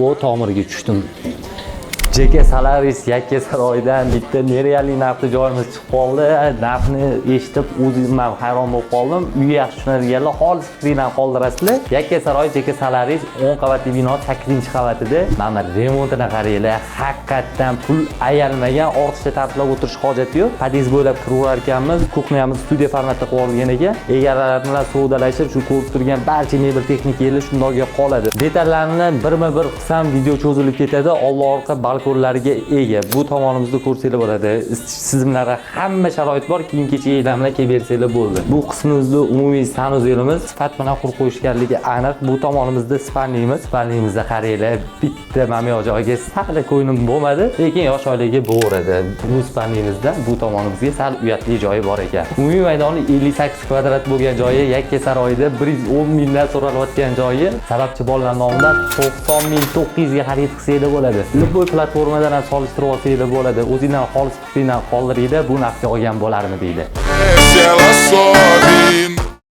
O tomirga tushdim. JK Solaris Yakkasaroydan bitta nerealli narxda joyimiz chiqib qoldi. Narxni eshitib o'zim ham hayron bo'lib qoldim. Uy yaxshi tushunadiganlar xolis fikridan qoldirasizlar. Yakkasaroy JK Solaris 10 qavatli bino 8-qavatida. Mana remontini qaranglar. Haqiqatdan pul ayalmagan, ortiqcha ta'riflab o'tirish hojati yo'q. Padiz bo'ylab kiraverar ekanmiz. Kuxniyamiz studiya formatda qilgan ekan. Egalari bilan savdolashib, shu ko'rib turgan barcha mebel texnikalar shundoqga qoladi. Detallarni birma-bir qilsam video cho'zilib ketadi. Alloh orqa balkonlarga ega. Bu tomonimizda ko'rsanglar bo'ladi. Sizimlarga hamma sharoit bor. Kiyim-kechaklar bilan kelib bersanglar bo'ldi. Bu qismimizda umumiy sanuzelimiz sifat bilan qurib qo'yishganligi aniq. Bu tomonimizda spanlimiz. Spanlimizda qaranglar, bitta mamyo joyga sal ko'ynim bo'lmadi, lekin yosh oilaga bo'radi. Bu spanlimizda bu tomonimizga sal uyatli joyi bor ekan. Umumiy maydoni 58 kvadrat bo'lgan joyi Yakkasaroyda 110 mingdan so'ralayotgan joyi. Sababchi bolalar nomidan 90.900 ga xarid qilsanglar bo'ladi. Любой platformadan ham solishtirib olsanglar bo'ladi. O'zingizdan xolis fikringdan qoldiringlar, bu narxga olgan bo'larmi deydi.